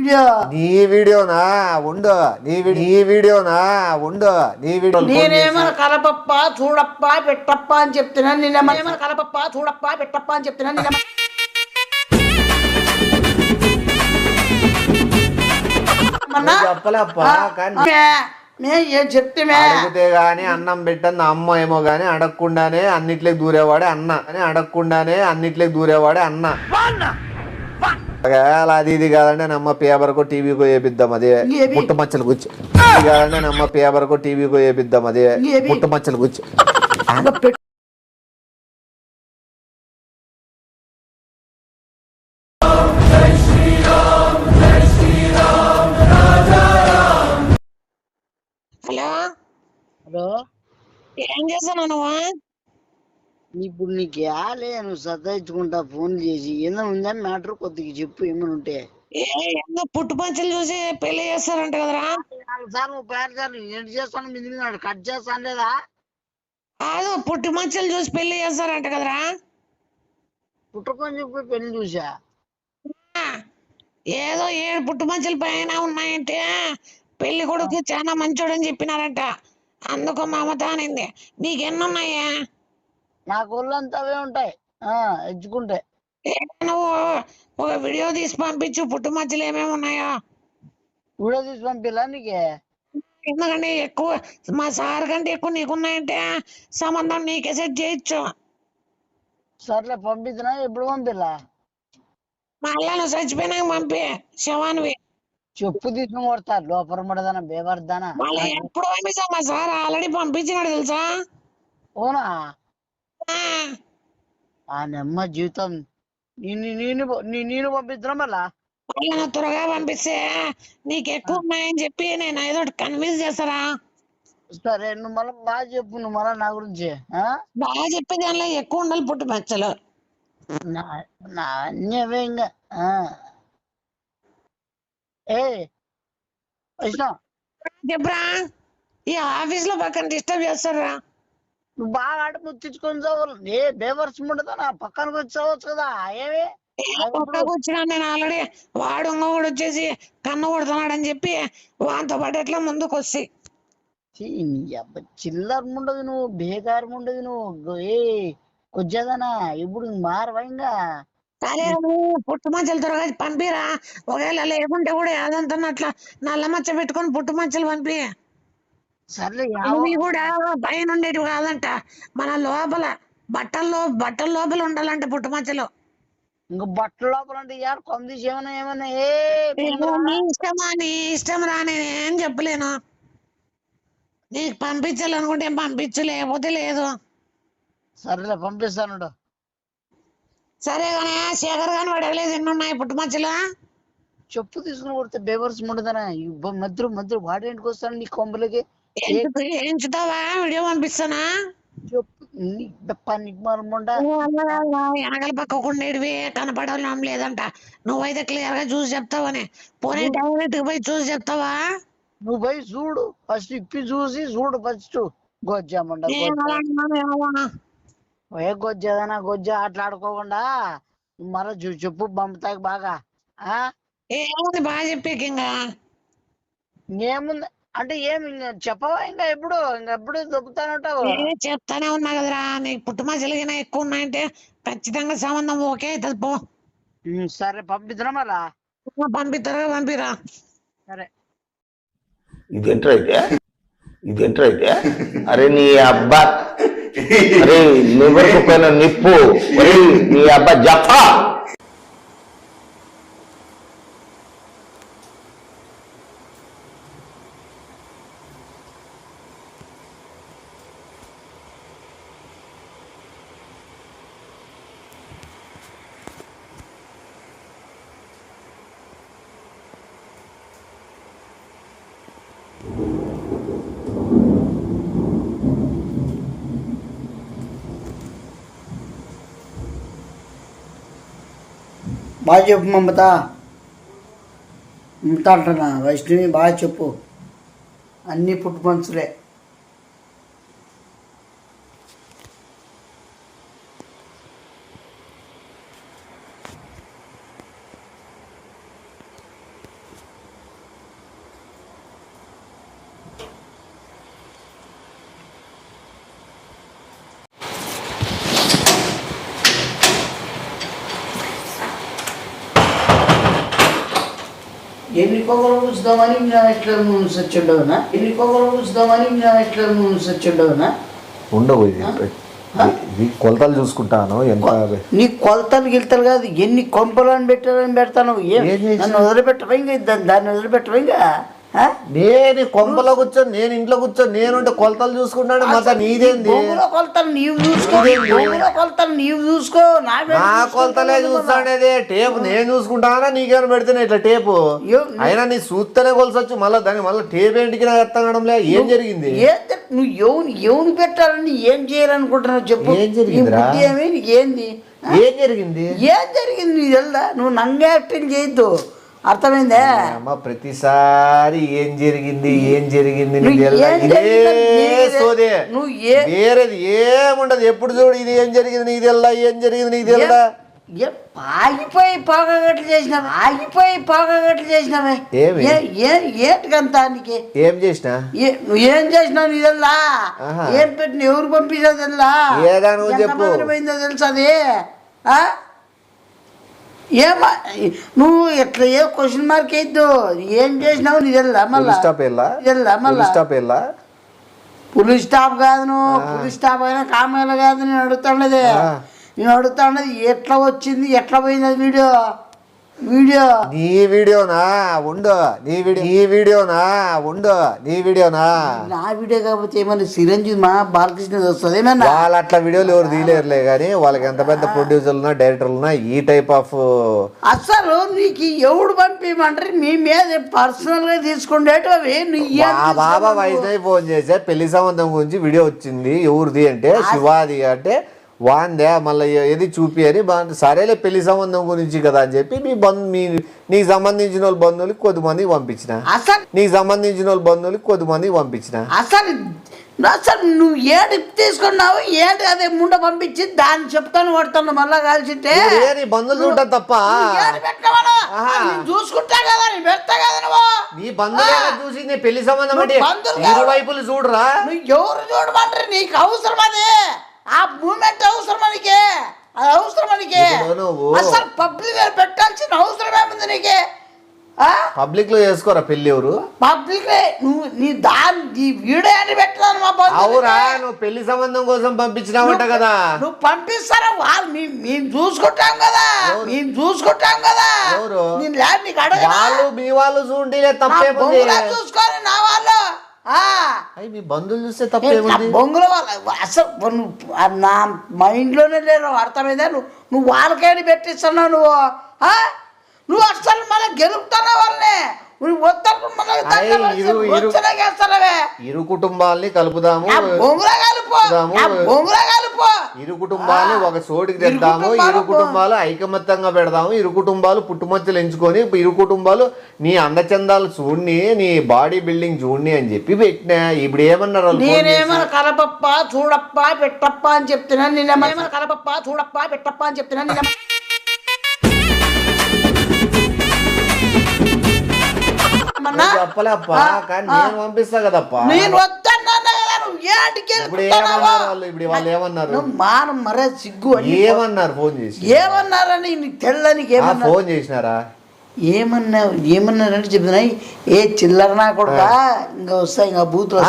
Video నీ వీడియోనా ఉండు నీ వీడియోనా ఉండు నీ వీడియో నేనేమన్నా కలపప్ప చూడప్ప పెట్టప్ప అని చెప్తున్నా నేనేమన్నా కలపప్ప చూడప్ప పెట్టప్ప అని చెప్తున్నా చెప్పలేప్పా కానీ చెప్తే అడిగితే గాని అన్నం పెట్టని అమ్మ ఏమో గాని అడగకుండానే అన్నిట్లోకి దూరేవాడే అన్న అని అడగకుండానే అన్నిట్లోకి దూరేవాడే అన్న అది ఇది కాదంటే నమ్మ పేపర్కో టీవీకో వేపిద్దాం అదే పుట్టమచ్చలు కూర్చో ఇది కాదంటే నమ్మ పేపర్కో టీవీకో వేపిద్దాం అదే పుట్టమచ్చలు కూర్చో హలో హలో ఏం చేస్తాను నువ్వు? ఇప్పుడు నీకు యాలే నువ్వు సతాయించుకుంటా ఫోన్ చేసి ఏదో ఉందని మ్యాటర్ కొద్దిగా చెప్పు ఏమైనా ఉంటే ఏందో పుట్టుపంచలు చూసి పెళ్లి చేస్తారంట కదరా? 4 సార్లు 30 సార్లు ఏంటి చేస్తాను మీద కట్ చేస్తాను లేదా కాదు, పుట్టి మచ్చలు చూసి పెళ్లి చేస్తారంట కదరా? పుట్టుకొని చెప్పి పెళ్లి చూసా ఏదో 7 పుట్టు మచ్చలు పైన ఉన్నాయంటే పెళ్లి కొడుకు చాలా మంచోడని చెప్పినారంట. అందుకు మమత అనింది. నీకెన్నున్నాయా? నాకు ఒళ్ళంతా అవే ఉంటాయి ఎచ్చుకుంటే నువ్వు ఒక వీడియో తీసి పంపించు పుట్టు మచ్చలు ఏమేమి ఉన్నాయో. వీడియో తీసి పంపిలా నీకే? ఎందుకంటే ఎక్కువ మా సార్ కంటే ఎక్కువ నీకున్నాయంటే సంబంధం నీకే సెట్ చేయొచ్చు. సర్లే పంపిద్దునా ఎప్పుడు పంపిలా? మళ్ళా నువ్వు చచ్చిపోయినాక పంపి శవానివి. చెప్పు తీసుకుని కొడతా లోపల పడదానా బేవర్దానా మళ్ళీ ఎప్పుడు పంపిస్తావు? మా సార్ ఆల్రెడీ పంపించినాడు తెలుసా? అవునా? ఆ, ఆ నెమ్మ జీవితం నేను పంపిద్దునా మళ్ళా? మళ్ళీ నువ్వు త్వరగా పంపిస్తే నీకు ఎక్కువ ఉన్నాయని చెప్పి నేను ఏదో కన్విన్స్ చేస్తారా? సరే నువ్వు మళ్ళీ బాగా చెప్పు నువ్వు మళ్ళా నా గురించి బాగా చెప్పే దానిలో ఎక్కువ ఉండాలి పుట్టు మచ్చలు. నా అన్యవే ఇంకా ఏ వైష్ణవ్ చెప్పరా? ఈ ఆఫీస్ లో పక్కన డిస్టర్బ్ చేస్తారా? నువ్వు బాగా ఆట ముచ్చుకొని చావాలి ఏ బేవర్స్ ఉండదా నా పక్కనకి వచ్చి చావచ్చు కదా ఏమి పక్కకు వచ్చినా నేను ఆల్రెడీ వాడు ఇంకొకడు వచ్చేసి కన్ను కొడుతున్నాడని చెప్పి వాంతో పాటు ఎట్లా ముందుకు వస్తాయి. చిల్లర ఉండదు నువ్వు బేకారం ఉండదు నువ్వు ఏ కొద్దిదానా ఇప్పుడు మారవా ఇంకా సరే పుట్టు మచ్చలు త్వరగా పంపిరా. ఒకవేళ లేకుంటే కూడా ఏదంతా అట్లా నల్ల మచ్చ పెట్టుకొని పుట్టు మచ్చలు పంపి. సర్లే ఇవి కూడా పైన ఉండేటివి కాదంట, మన లోపల బట్టల లోపల ఉండాలంటే పుట్టు మచ్చలు. ఇంకా బట్టల లోపల అంటే యారు కొంది ఏమన్నా నీ ఇష్టమా? నీ ఇష్టం రా, నేనేం చెప్పలేను. నీకు పంపించాలనుకుంటే పంపించు, లేకపోతే లేదు. సరేలే పంపిస్తాను. సరే కానీ శేఖర్ గాని పడగలేదు ఎన్ని ఉన్నాయి పుట్టు మచ్చలు? చెప్పు తీసుకుని కొడితే బేవర్స్ ఉండదనా మధ్య వాడేంటికి వస్తాను నీ కొంపలకి ఎంచుతావా? వీడియో పంపిస్తానా? చెప్పు వెనకాల పక్కకుండేటివి కనపడడం లేదంట. నువ్వైతే క్లియర్ గా చూసి చెప్తావని. పోనీ డైరెక్ట్ పోయి చూసి చెప్తావా? నువ్వు పోయి చూడు ఫస్ట్ ఇప్పి చూసి చూడు ఫస్ట్ గొజ్జామండ గొజ్జేదనా గొజ్జ ఆటలాడుకోకుండా మళ్ళా చెప్పు పంపుతాకి బాగా ఏముంది బాగా చెప్పేకి ఇంకా ఏముంది అంటే ఏమి చెప్పవా ఇంకెప్పుడు దొబ్బుతానంటావు? చెప్తానే ఉన్నా కదరా, నీకు పుట్టుమచ్చలిగిన ఎక్కువ ఉన్నాయంటే ఖచ్చితంగా సంబంధం ఓకే అవుతుంది. పో సరే పంపిద్దురా మళ్ళా? పంపిస్తారా? పంపిరా. సరే ఇదేంట్రా అయితే అరే నీ అబ్బా, అరే నివరకు పోయిన నిప్పు, నీ అబ్బా జఫా. బాగా చెప్పు మమత అంటున్నా వైష్ణవి, బాగా చెప్పు. అన్నీ పుట్టుపంచులే. ఎన్ని పొగలు కూర్చుదామని నా ఇట్లా సచ్చుండవునా ఎన్ని పొగలు కూర్చుదామని నా ఇట్లా సచ్చుండవునా ఉండవు ఇది కొలతలు చూసుకుంటాను ఎంత నీ కొలతలు గిలతలు కాదు ఎన్ని కొంపలను పెడతాను నన్ను వదిలిపెట్టవా ఇంకా దాన్ని వదిలిపెట్టవా ఇంకా నేను కొంపలో కూర్చొని నేను ఇంట్లో కూర్చొని నేనుంటే కొలతలు చూసుకుంటాను మత నీదేంది కొలతలు నీవు చూసుకో నా కొలతలే చూస్తానేది టేపు నేను చూసుకుంటానా నీకేమైనా పెడితేనే ఇట్లా టేపు అయినా నీ చూస్తేనే కొలసొచ్చు మళ్ళీ దాన్ని మళ్ళీ టేప్ ఏంటికి నాకు అర్థం కావడంలే ఏం జరిగింది నువ్వు ఎవని పెట్టాలని ఏం చేయాలనుకుంటున్నావు చెప్పు ఏం జరిగిందిరా ఏంది ఏం జరిగింది నీకు తెలుదా నువ్వు నంగా యాక్టింగ్ చేయొద్దు అర్థమైందే అమ్మ ప్రతిసారి ఏం జరిగింది నువ్వు వేరేది ఏముండదు ఎప్పుడు చూడు ఇది ఏం జరిగింది నీకు తెల్లా నీకు తెల్లా ఆగిపోయి పాగగట్లు చేసినావే ఏంటికంతా నీకు ఏం చేసినా నువ్వు ఏం చేసినావు నీ తెల్లా ఏం పెట్టిన ఎవరు పంపించావు తెల్లా పోయిందో తెలుసా అది ఏమా నువ్వు ఎట్లా ఏ క్వశ్చన్ మార్క్ వేయద్దు ఏం చేసినావు నీ తెల్లా మళ్ళీ పులిస్ స్టాప్ కాదు నువ్వు పులిస్ స్టాప్ అయినా కామేలా కాదు నేను అడుగుతాండేది ఎట్లా వచ్చింది ఎట్లా పోయింది అది వీడియో నీ వీడియోనా ఉండు నీ వీడియోనా నా వీడియో కాకపోతే ఏమన్నా చిరంజీవి మా బాలకృష్ణ వస్తుంది ఏమన్నా వాళ్ళు అట్లా వీడియోలు ఎవరు తీయలేరులే కానీ వాళ్ళకి ఎంత పెద్ద ప్రొడ్యూసర్లు డైరెక్టర్లు ఈ టైప్ ఆఫ్ అసలు నీకు ఎవడు పంపించమంటారు మీ మీద పర్సనల్ గా తీసుకుండేటవి బాబా వైష్ణవి ఫోన్ చేసే పెళ్లి సంబంధం గురించి వీడియో వచ్చింది ఎవరిది అంటే శివాది అంటే వాందే మళ్ళీ ఏది చూపి అని సరేలే పెళ్లి సంబంధం గురించి కదా అని చెప్పి నీకు సంబంధించిన వాళ్ళ బంధువులకి కొద్దిమందికి పంపించిన అసలు నువ్వు ఏడు తీసుకున్నావు ఏంటి అదే ముండ పంపించి దాన్ని చెప్తాను పడతాను మళ్ళా కాల్చింటే బంధువులు చూడటం తప్ప చూసుకుంటా కదా నేను పెడతా కదా నువ్వు నీ బంధువులు చూసి నీ పెళ్లి సంబంధం అంటే ఇరువైపులు చూడరా నువ్వు ఎవరు చూడమంటారు నీకు అవసరం అది ఆ మూమెంట్ అవసరం మనకి అది అవసరం మనకి అసలు పబ్లిక్ పెట్టాల్సిన అవసరం ఏముంది నీకు పబ్లిక్ లో చేసుకోరా పెళ్లి ఎవరు పబ్లిక్ నువ్వు నీ వీడియో అని పెట్టాను మా అవురా నువ్వు పెళ్లి సంబంధం కోసం పంపించినావంట కదా నువ్వు పంపిస్తారా వాళ్ళు మేము చూసుకుంటాం కదా ఎవరు నీకు అడగ వాళ్ళు మీ వాళ్ళు చూడండి తప్పే చూసుకోవాలి నా వాళ్ళు మీ బంధువులు చూస్తే తప్పేముంది బొంగుల వాళ్ళు అసలు నా మైండ్లోనే లేరు అర్థమైందా నువ్వు వాళ్ళకేని పెట్టిస్తున్నావు నువ్వు అసలు మళ్ళీ గెలుపుతున్నావు వాళ్ళని ఇరు కుటుంబాలని కలుపుదాము ఇరు కుటుంబాలు ఒక చోటికి తెద్దాము ఇరు కుటుంబాలు ఐకమత్యంగా పెడదాము ఇరు కుటుంబాలు పుట్టుమచ్చలు ఎంచుకొని ఇరు కుటుంబాలు నీ అందచందాలు చూడని నీ బాడీ బిల్డింగ్ చూడని అని చెప్పి పెట్టినా ఇప్పుడు ఏమన్నారు నేనేమన్నా కలపప్ప చూడప్ప పెట్టప్ప అని చెప్తున్నా నేనేమన్నా కలపప్ప చూడప్ప పెట్టప్ప అని చెప్తున్నా చెప్పలేప్ప కానీ నేను పంపిస్తా కదప్పా నేను వద్దన్నా ఇప్పుడు వాళ్ళు ఏమన్నారు మానం మరే సిగ్గు ఏమన్నారు ఫోన్ చేసి ఏమన్నారని తెల్లానికి ఫోన్ చేసినారా ఏమన్నారంటే చెప్తున్నా ఏ చిల్లర నా కొడుక ఇంకా వస్తాయి ఇంకా బూతులు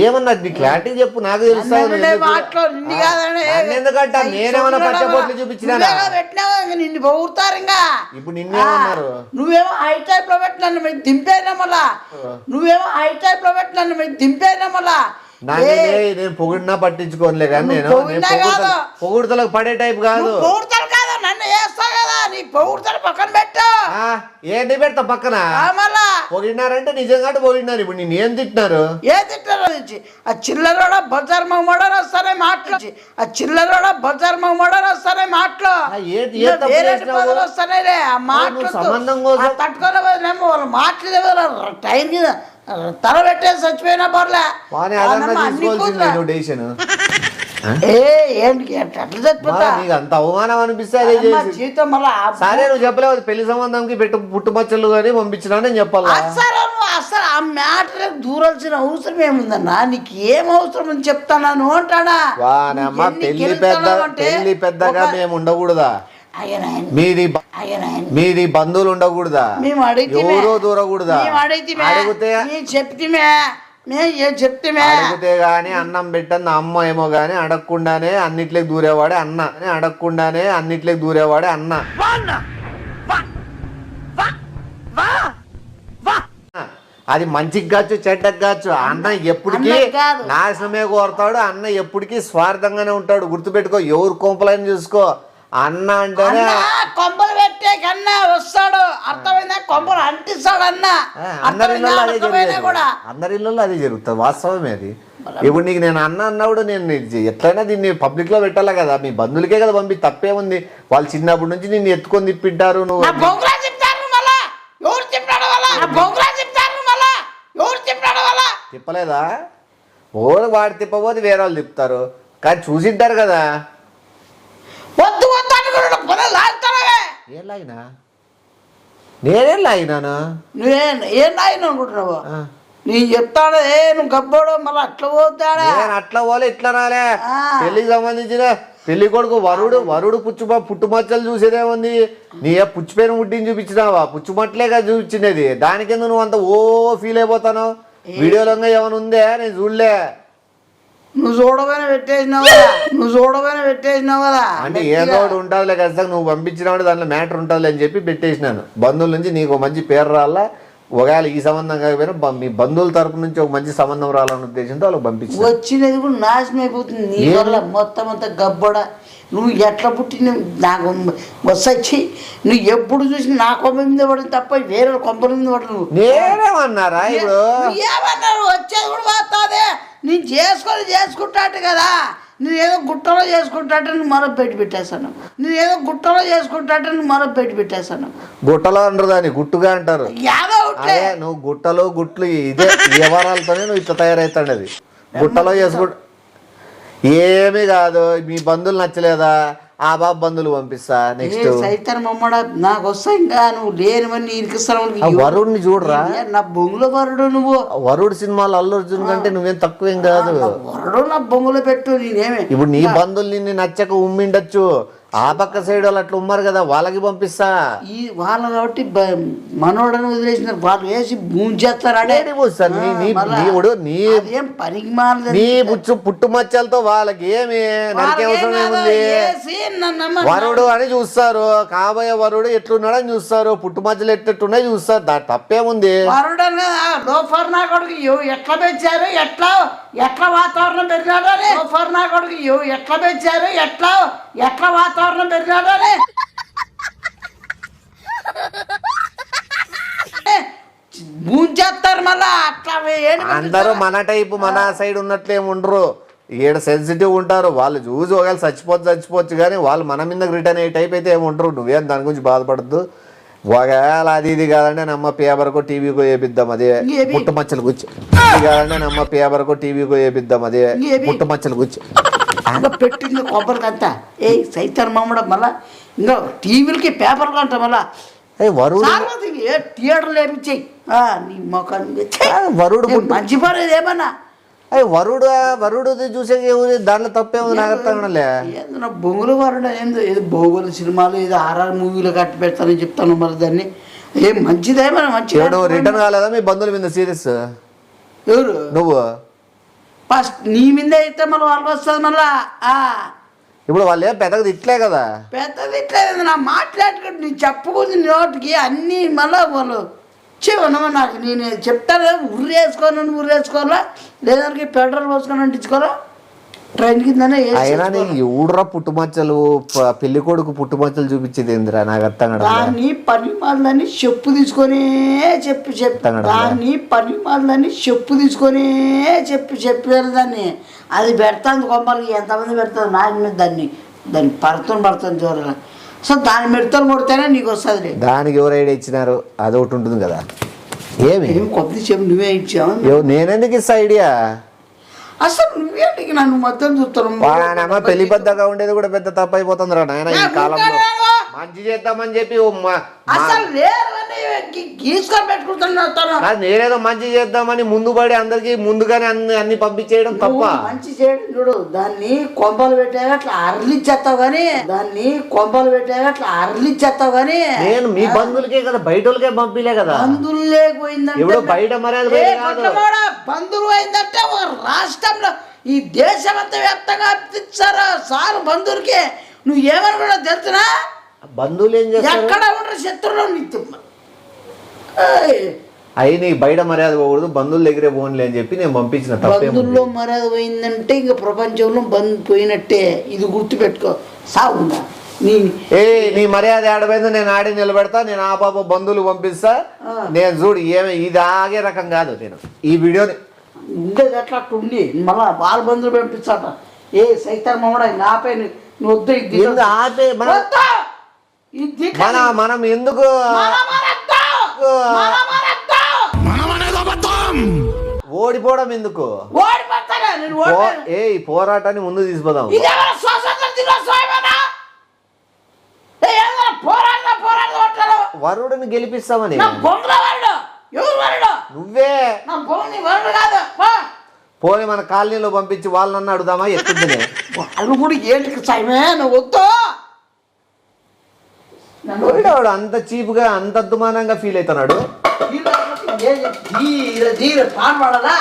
ఏమన్నారు నీ క్లారిటీ చెప్పు నాకు తెలుసు ఎందుకంటే నేనేమన్నా పచ్చబొట్లు చూపించినా నిన్ను పొగుడతారు ఇంకా ఇప్పుడు నిన్నేమన్నారు నువ్వేమో హై టైప్ లో పెట్టి నన్ను మీరు దింపేనా మళ్ళా మళ్ళా నేను పొగిడినా పట్టించుకోనిలే కానీ నేను పొగుడుతలకు పడే టైప్ కాదు నన్ను వేస్తా కదా నీ పొగుడుతలు పక్కన పెట్టు ఏంటి పెడతా పక్కన పొగిడినారంటే నిజంగా పొగిడినారు ఇప్పుడు నేను ఏం తిట్టినారు ఆ చిల్లరోడ బజార్ మగమోడని వస్తానే మాటలు వస్తానే ఆ మాటలు సంబంధం కోసం తట్టుకోలేమో వాళ్ళు మాటలు టైం మీద తల పెట్టేసి చచ్చిపోయినా పర్లే అంత అవమానం అనిపిస్తే సరే నువ్వు చెప్పలేవు పెళ్లి సంబంధంకి పుట్టుమచ్చలు కానీ పంపించినా నేను చెప్పాలి అసలు ఆ మ్యాటర్ దూరాల్సిన అవసరం ఏముందన్నా నీకు ఏం అవసరం అని చెప్తాను అంటాడా పెళ్లి పెద్దగా మేము ఉండకూడదా మీది బంధువులు ఉండకూడదా? మేము ఎవరో దూరకూడదా? అడిగితే అడిగితే గాని అన్నం పెట్టిన అమ్మ ఏమో గాని అడగకుండానే అన్నిట్లోకి దూరేవాడే అన్న అది మంచికి కావచ్చు చెడ్డకి కావచ్చు, అన్న ఎప్పటికీ నాశనమే కోరతాడు, అన్న ఎప్పటికీ స్వార్థంగానే ఉంటాడు. గుర్తుపెట్టుకో, ఎవరు కొంపలైన చూసుకో, అన్న అంటేనే కొంపలు పెట్టే కన్నా వస్తాడు, అర్థమైందా? కొంపలు అంటిస్తాడు అన్న. అందరి ఇళ్ళల్లో అదే జరుగుతుంది, వాస్తవమే అది. ఇప్పుడు నీకు నేను అన్న అన్నప్పుడు నేను ఎట్లయినా దీన్ని పబ్లిక్ లో పెట్టాలా కదా, మీ బంధువులకే కదా పంపి, తప్పే ఉంది. వాళ్ళు చిన్నప్పటి నుంచి నిన్ను ఎత్తుకొని తిప్పింటారు. నువ్వు తిప్పలేదా? ఓరు వాడు తిప్పబోతే వేరే వాళ్ళు తిప్పుతారు, కానీ చూసిద్దారు కదా. ఏం లాగినా? నేనేం లాగినాను? ఏం లాగినా అనుకుంటున్నావు? నేను చెప్తాడు నువ్వు గబ్బోడు మళ్ళీ అట్లా పోతాడా? నేను అట్లా పోలే ఇట్లా రాలే. పెళ్లికి సంబంధించిన పెళ్లి కొడుకు వరుడు పుట్టుమచ్చలు చూసేదేముంది? నీ పుచ్చిపోయిన ముడ్డిని చూపించినావా? పుచ్చుమట్లేగా చూపించినది, దానికెందుకు నువ్వు అంత ఓ ఫీల్ అయిపోతాను? వీడియోలో ఏమైనా ఉందే? నేను చూడలే. నువ్వు చూడగానే పెట్టేసినావు కదా. అంటే ఏదో ఒకటి ఉంటుందిలే ఖచ్చితంగా, నువ్వు పంపించినప్పుడు దాంట్లో మ్యాటర్ ఉంటుంది అని చెప్పి పెట్టేసినాను. బంధువుల నుంచి నీకు మంచి పేరు రాలా, ఒకవేళ ఈ సంబంధం కాకపోయినా మీ బంధువుల తరపు నుంచి ఒక మంచి సంబంధం రావాలనే ఉద్దేశంతో వాళ్ళకి పంపించి వచ్చినది కూడా నాశనం అయిపోతుంది నీ వల్ల. మొత్తం అంతా గబ్బడ. నువ్వు ఎట్లా పుట్టిన నాకు వచ్చి నువ్వు ఎప్పుడు చూసి నా కొమ్మ మీద పడదు తప్ప వేరే కొమ్మల మీద పడదు. నేనేమన్నారా? ఇప్పుడు ఏమన్నారు? వచ్చేది కూడా వస్తుంది. నేను చేసుకుంటాడు కదా, నేను ఏదో గుట్టలో చేసుకుంటాడు మరో పెట్టి పెట్టేశాను. గుట్టలో అంటారు దాన్ని, గుట్టుగా అంటారు. నువ్వు గుట్లు ఇదే వ్యవహారాలతోనే నువ్వు ఇట్లా తయారవుతాడు. అది గుట్టలో చేసుకుంటా ఏమీ కాదు. మీ బంధువులు నచ్చలేదా? ఆ బాబు బంధువులు పంపిస్తా. నెక్స్ట్ నాకు వస్తా. ఇంకా నువ్వు లేనివన్నీ ఇరికిస్తాను. వరుడిని చూడరా? నా బొంగులో వరుడు. నువ్వు వరుడు సినిమాలు అల్లు అర్జున్ కంటే నువ్వేం తక్కువేం కాదు. వరుడు నా బొంగులో పెట్టు. నేనేమి ఇప్పుడు నీ బంధువులు నిన్ను నచ్చక ఉమ్మిండొచ్చు, ఆ పక్క సైడ్ వాళ్ళు అట్లా ఉమ్మారు కదా, వాళ్ళకి పంపిస్తా. ఈ వాళ్ళు కాబట్టి మనోడని వదిలేసినారు, వాళ్ళు వేసి భూమి చేస్తారంటే నీ పుట్టుమచ్చలతో వాళ్ళకి ఏమి నరికే అవసరం ఏముంది? వరుడు అని చూస్తారు, కాబోయే వరుడు ఎట్లున్నాడని చూస్తారు, పుట్టుమచ్చలు ఎట్లున్నాయి చూస్తారు, దాని తప్పేముంది? వరుడు లోఫర్ నా కొడుకు ఎట్లా పెంచారు, ఎట్లా వాతావరణం పెరిగాడు అని. లోఫర్ నా కొడుకు ఎట్లా పెంచారు, ఎట్లా వాతావరణం పెరిగాడు అని. ముంచేస్తారు మళ్ళా. అట్లా అందరూ మన టైపు మన సైడ్ ఉన్నట్లేమి ఉండరు, ఈడ సెన్సిటివ్ ఉంటారు. వాళ్ళు చూసి ఒకవేళ చచ్చిపోవచ్చు కానీ వాళ్ళు మన మీద రిటర్న్ అయ్యే టైప్ అయితే ఏమి ఉండరు. నువ్వేం దాని గురించి బాధపడద్దు. ఒకవేళ అది ఇది కాదంటే నమ్మ పేపర్కో టీవీకో వేపిద్దాం అదే పుట్టుమచ్చలు గుచ్చి. ఇది కాదంటే నమ్మ పేపర్కో టీవీకో వేపిద్దాం అదే పుట్టుమచ్చలు గుచ్చి. పెట్టింది కొబ్బరికంతా సైతాన్ మామూడ. మళ్ళా ఇంకా టీవీలకి పేపర్లు అంట. మళ్ళా వరుడు థియేటర్లు వేపించాయి నీ మొఖాన్ని. వరుడు మంచి పని ఏమన్నా వరుడు చూసే దాంట్లో తప్పేముంది? నాకు అర్థం కాలే. ఏదన్నా బొంగులు వరుడు ఏదో బొంగులు సినిమాలు ఏదో ఆర్ఆర్ మూవీలో కట్టి పెడతానని చెప్తాను. మరి దాన్ని ఏం మంచిదేమన్నా మంచిగా రిటర్న్ కాలేదా మీ బంధువుల మీద సీరియస్? ఎవరు? నువ్వు ఫస్ట్ నీ మీద అయితే మళ్ళీ వాళ్ళకి వస్తుంది మళ్ళా. ఇప్పుడు వాళ్ళు ఏం పెద్దగా తిట్టలే కదా? పెద్దగా తిట్టలేదు. నా మాట్లాడుకుంటే నేను చెప్పుకుంది నోటికి అన్నీ మళ్ళా వాళ్ళు చెవనమా. నాకు నేను చెప్తాను ఉర్రేసుకోవాలా లేదానికి పెట్రోల్ పోసుకొని అంటించుకోవాలా ట్రైన్ కిందనే. అయినా నీకు ఎవడురా పుట్టుమచ్చలు పెళ్లి కొడుకు పుట్టుమచ్చలు చూపించేది ఏందిరా? నాకు అర్థం కదా. దాన్ని పని మాటలని చెప్పు తీసుకొని చెప్పారు దాన్ని. అది పెడతాను కొమ్మలకి ఎంతమంది పెడతారు నాకు మీద దాన్ని పడుతుంది చూడాలి. సో దాని మెడతలు కొడితేనే నీకు వస్తుంది. దానికి ఎవరు ఐడియా ఇచ్చినారు? అది ఒకటి ఉంటుంది కదా. ఏమి కొద్ది చెప్పు నువ్వే ఇచ్చావు. నేనెందుకు ఇస్తా ఐడియా? అసలు నువ్వే నన్ను మొత్తం చూస్తాను. పెళ్లి పెద్దగా ఉండేది కూడా పెద్ద తప్పు అయిపోతుంది రా నాయన ఈ కాలంలో. మంచి చేద్దామని చెప్పి అసలు లేవని గీసుకొని పెట్టుకుంటున్నాను. నేనేదో మంచి చేద్దామని ముందు పడి అందరికి ముందుగానే అన్ని పంపించేయడం తప్ప. మంచి చేయడం చూడు, దాన్ని కొంపలు పెట్టాక అట్లా అరలిచ్చేస్తావు కానీ నేను మీ బంధువులకే కదా, బయట వాళ్ళకే పంపిలే కదా. బంధువులు లేకపోయిందంటే ఎవడో బయట మర్యాద బంధువులు పోయిందంటే ఒక రాష్ట్రంలో ఈ దేశం అంతా వ్యాప్తంగా ఇచ్చారా సార్ బంధువులకి. నువ్వు ఏమనుకున్నా తెలుసునా? బంధువులు ఏం చేస్తారు? ఎక్కడ ఉండరు శత్రువులు నిత్యం. అయి నీ బయట మర్యాద పోకూడదు, బంధువుల దగ్గరే పోన్లే అని చెప్పి నేను పంపించిన. బంధువుల్లో మర్యాద పోయిందంటే ఇంకా ప్రపంచంలో బంధు పోయినట్టే. ఇది గుర్తుపెట్టుకో. సాగుందా నీ మర్యాద ఆడపోయిందో నేను ఆడి నిలబెడతా. నేను ఆ పాప బంధువులు పంపిస్తా. నేను చూడు ఇది ఆగే రకం కాదు. నేను ఈ వీడియోని ఉండేది అట్లా ఉండి మళ్ళా వాళ్ళ బంధువులు పంపించాట. సైతాన్ కూడా ఆపే నువ్వు వద్దు. ఆపే మనం ఎందుకు ఓడిపోవడం ఎందుకు? ఈ పోరాటాన్ని ముందు తీసుకుపోదాం. వరుడిని గెలిపిస్తామని నువ్వే పోనీ మన కాలనీలో పంపించి వాళ్ళని అడుగుదామా? ఎత్తుకునే వాళ్ళు కూడా ఏంటికి సాయమే నువ్వు వద్దు. వాడు అంత చీప్గా అంత అద్దుమానంగా ఫీల్ అవుతున్నాడు. పాట పాడాలా?